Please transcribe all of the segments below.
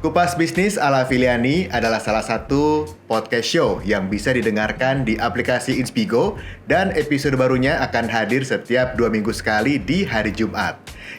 Kupas Bisnis ala Filiani adalah salah satu podcast show yang bisa didengarkan di aplikasi Inspigo dan episode barunya akan hadir setiap 2 minggu sekali di hari Jumat.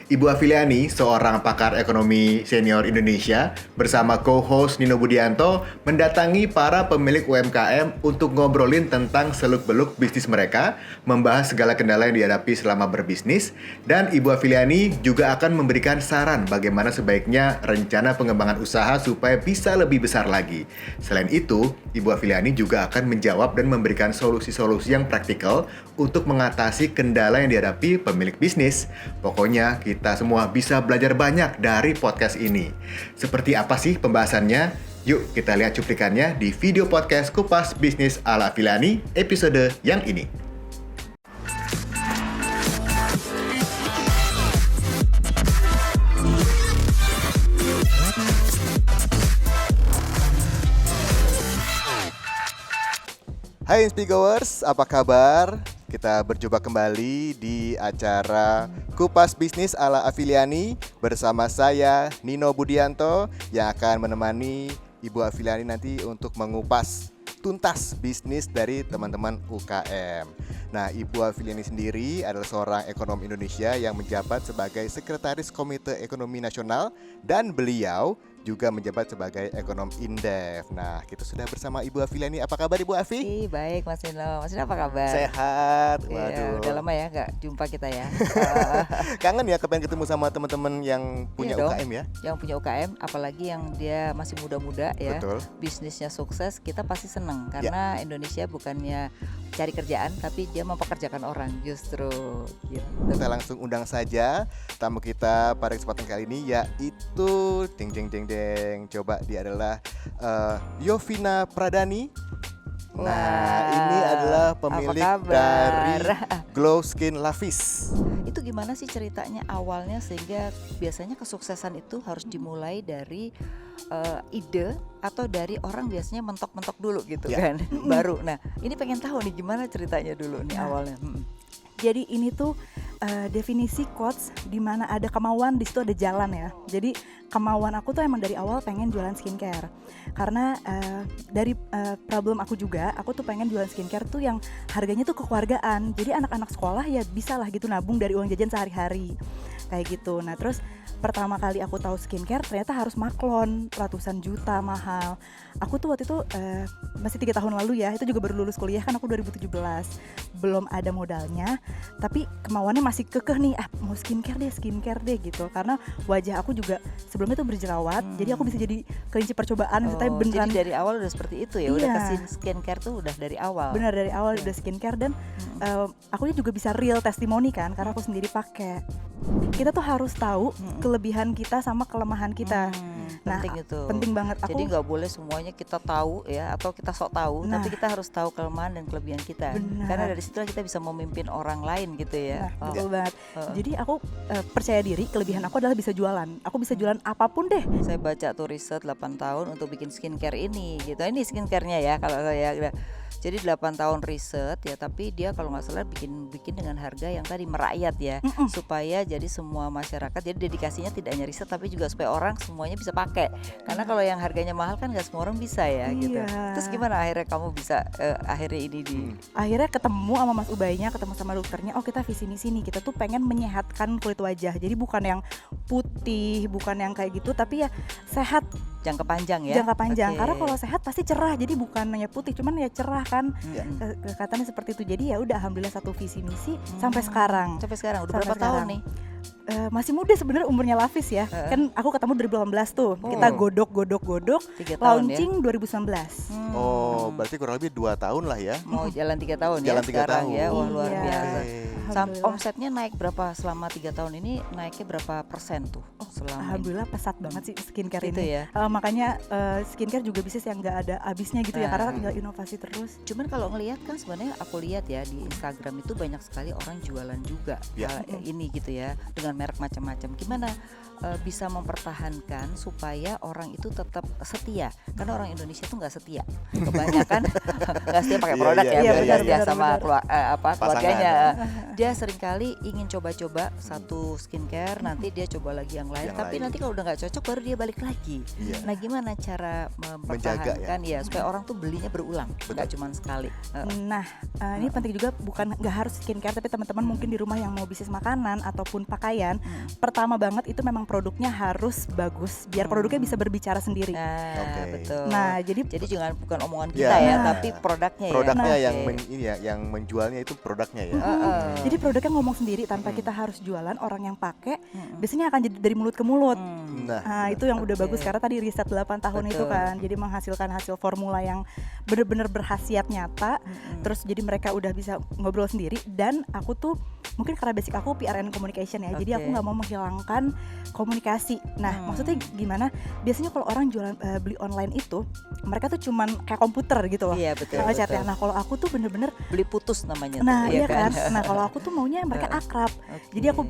Ibu Afiliani, seorang pakar ekonomi senior Indonesia, bersama co-host Nino Budianto mendatangi para pemilik UMKM untuk ngobrolin tentang seluk-beluk bisnis mereka, membahas segala kendala yang dihadapi selama berbisnis, dan Ibu Afiliani juga akan memberikan saran bagaimana sebaiknya rencana pengembangan usaha supaya bisa lebih besar lagi. Selain itu, Ibu Afiliani juga akan menjawab dan memberikan solusi-solusi yang praktikal untuk mengatasi kendala yang dihadapi pemilik bisnis. Pokoknya kita semua bisa belajar banyak dari podcast ini. Seperti apa sih pembahasannya? Yuk kita lihat cuplikannya di video podcast Kupas Bisnis ala Afiliani episode yang ini. Hai Inspigoers, apa kabar? Kita berjumpa kembali di acara Kupas Bisnis ala Afiliani bersama saya Nino Budianto yang akan menemani Ibu Afiliani nanti untuk mengupas tuntas bisnis dari teman-teman UKM. Nah, Ibu Afiliani sendiri adalah seorang ekonom Indonesia yang menjabat sebagai Sekretaris Komite Ekonomi Nasional dan beliau juga menjabat sebagai ekonom Indef. Nah, kita sudah bersama Ibu Afiliani. Apa kabar Ibu Afi? Baik Mas Nino. Mas Nino apa kabar? Sehat. Waduh. Udah lama ya nggak jumpa kita ya. Kangen ya kepengen ketemu sama teman-teman yang punya UKM ya? Yang punya UKM, apalagi yang dia masih muda-muda ya. Betul. Bisnisnya sukses, kita pasti seneng karena Indonesia bukannya cari kerjaan tapi dia mempekerjakan orang justru gitu. Kita langsung undang saja tamu kita pada kesempatan kali ini, yaitu coba dia adalah Yovina Pradani. Nah, ini adalah pemilik dari Glow Skin Lavis. Itu gimana sih ceritanya awalnya sehingga biasanya kesuksesan itu harus dimulai dari ide atau dari orang biasanya mentok-mentok dulu gitu kan, baru. Nah, ini pengen tahu nih gimana ceritanya dulu nih awalnya. Jadi ini tuh definisi quotes di mana ada kemauan, di situ ada jalan ya. Jadi kemauan aku tuh emang dari awal pengen jualan skincare. Karena dari problem aku juga, aku tuh pengen jualan skincare tuh yang harganya tuh kekeluargaan. Jadi anak-anak sekolah ya bisa lah gitu nabung dari uang jajan sehari-hari. Kayak gitu. Nah, terus pertama kali aku tahu skincare ternyata harus maklon ratusan juta, mahal. Aku tuh waktu itu masih 3 tahun lalu ya, itu juga baru lulus kuliah kan, aku 2017. Belum ada modalnya, tapi kemauannya masih kekeh nih, mau skincare deh gitu. Karena wajah aku juga sebelumnya tuh berjerawat, jadi aku bisa jadi kelinci percobaan. Tapi beneran jadi dari awal udah seperti itu ya, udah kasih skincare tuh udah dari awal. Benar, dari awal udah skincare dan aku juga bisa real testimoni kan, karena aku sendiri pakai. Kita tuh harus tahu kelebihan kita sama kelemahan kita. Penting itu. Penting banget. Jadi nggak boleh semuanya kita tahu ya, atau kita sok tahu, tapi kita harus tahu kelemahan dan kelebihan kita. Benar. Karena dari situlah kita bisa memimpin orang lain gitu ya. Betul banget. Jadi aku percaya diri, kelebihan aku adalah bisa jualan. Aku bisa jualan apapun deh. Saya baca tuh riset 8 tahun untuk bikin skincare ini gitu. Ini skincare-nya ya kalau saya. Jadi 8 tahun riset ya, tapi dia kalau nggak salah bikin dengan harga yang tadi merakyat ya, supaya jadi semua masyarakat, jadi dedikasinya tidak hanya riset tapi juga supaya orang semuanya bisa pakai. Karena kalau yang harganya mahal kan nggak semua orang bisa ya gitu. Terus gimana akhirnya kamu bisa akhirnya ini akhirnya ketemu sama Mas Ubaynya, ketemu sama dokternya. Oh, kita visi misi nih, kita tuh pengen menyehatkan kulit wajah. Jadi bukan yang putih, bukan yang kayak gitu, tapi ya sehat jangka panjang ya. Jangka panjang. Karena kalau sehat pasti cerah. Jadi bukan hanya putih, cuman ya cerah kan. Katanya seperti itu. Jadi ya udah, alhamdulillah satu visi misi sampai sekarang. Sampai sekarang udah berapa tahun nih? Masih muda sebenarnya umurnya Lavis ya. Kan aku ketemu 2018 tuh. Kita godok, launching ya? 2019. Oh, berarti kurang lebih 2 tahun lah ya. Mau jalan 3 tahun ya sekarang ya. Wah, luar biasa. Omsetnya naik berapa selama 3 tahun ini? Naiknya berapa persen tuh? Alhamdulillah pesat banget sih skincare gitu ini ya. Makanya skincare juga bisnis yang gak ada habisnya gitu ya, karena tinggal inovasi terus. Cuman kalau ngelihat kan sebenarnya aku lihat ya di Instagram itu banyak sekali orang jualan juga ini gitu ya, dengan merek macam-macam. Gimana bisa mempertahankan supaya orang itu tetap setia? Karena orang Indonesia tuh nggak setia, kebanyakan nggak setia pakai produk ya, benar sama keluarganya. Dia dia seringkali ingin coba-coba satu skincare, nanti dia coba lagi yang lain, Yang tapi lain. nanti kalau udah nggak cocok baru dia balik lagi. Iya. Nah, gimana cara mempertahankan ya supaya orang tuh belinya berulang, nggak cuma sekali. Nah, ini penting juga, bukan nggak harus skincare, tapi teman-teman mungkin di rumah yang mau bisnis makanan ataupun pakaian, pertama banget itu memang produknya harus bagus, biar produknya bisa berbicara sendiri. Nah, Oke. betul. Nah, jadi jangan bukan omongan Ya. kita ya, Nah. tapi produknya Produknya ya. yang Oke. ini ya, yang menjualnya itu produknya ya. jadi produknya ngomong sendiri tanpa kita harus jualan, orang yang pakai biasanya akan jadi dari mulut ke mulut. Nah, Nah, itu yang udah Oke. bagus karena tadi riset 8 tahun itu Betul. kan. Jadi menghasilkan hasil formula yang benar-benar berkhasiat nyata. Terus jadi mereka udah bisa ngobrol sendiri, dan aku tuh mungkin karena basic aku PR and communication ya. Jadi Oke. aku nggak mau menghilangkan komunikasi. Nah, maksudnya gimana? Biasanya kalau orang jualan beli online itu, mereka tuh cuman kayak komputer gitu loh. Iya, betul, Chatnya. betul. Nah, kalau aku tuh bener-bener Beli putus namanya nah tuh, iya kan. Nah, kalau aku tuh maunya mereka akrab. Oke. Jadi aku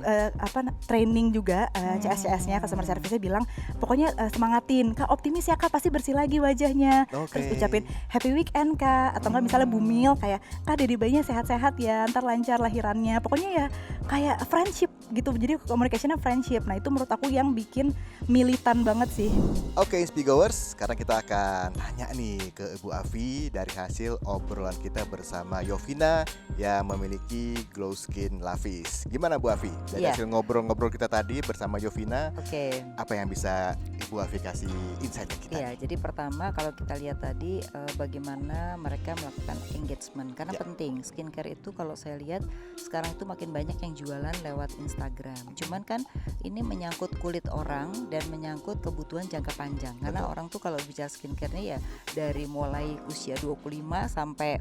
training juga CSCS-nya, customer service-nya bilang pokoknya semangatin, Kak, optimis ya Kak, pasti bersih lagi wajahnya. Oke. Terus ucapin happy weekend Kak, atau enggak misalnya Bumil kayak, Kak, Dede bayinya sehat-sehat ya, ntar lancar lahirannya. Pokoknya ya kayak friendship gitu. Jadi communication-nya friendship. Nah, itu menurut aku yang bikin militan banget sih. Oke, Inspigoers, sekarang kita akan tanya nih ke Ibu Afi dari hasil obrolan kita bersama Yovina yang memiliki Glow Skin Lavis. Gimana Bu Afi? Dari Iya. hasil ngobrol-ngobrol kita tadi bersama Yovina, Oke. apa yang bisa Ibu Afi kasih insight ke kita? Iya, jadi pertama kalau kita lihat tadi bagaimana mereka melakukan engagement, karena Ya. penting. Skincare itu kalau saya lihat sekarang itu makin banyak yang jualan lewat Instagram. Cuman kan ini menyangkut kulit orang dan menyangkut kebutuhan jangka panjang. Karena Betul. orang tuh kalau bicara skincare-nya ya dari mulai usia 25 sampai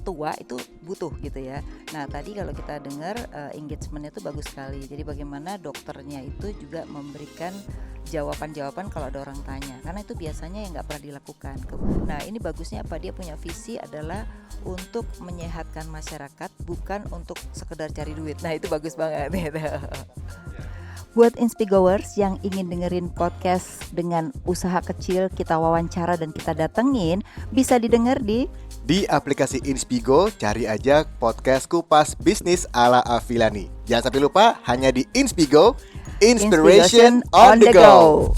tua itu butuh gitu ya. Nah, tadi kalau kita dengar engagementnya itu bagus sekali. Jadi bagaimana dokternya itu juga memberikan jawaban-jawaban kalau ada orang tanya, karena itu biasanya yang nggak pernah dilakukan. Nah, ini bagusnya apa, dia punya visi adalah untuk menyehatkan masyarakat, bukan untuk sekedar cari duit. Nah, itu bagus banget gitu. Buat Inspigoers yang ingin dengerin podcast dengan usaha kecil, kita wawancara dan kita datengin, bisa didengar di aplikasi Inspigo, cari aja podcast Kupas Bisnis ala Afilani. Jangan sampai lupa, hanya di Inspigo, Inspiration on the go.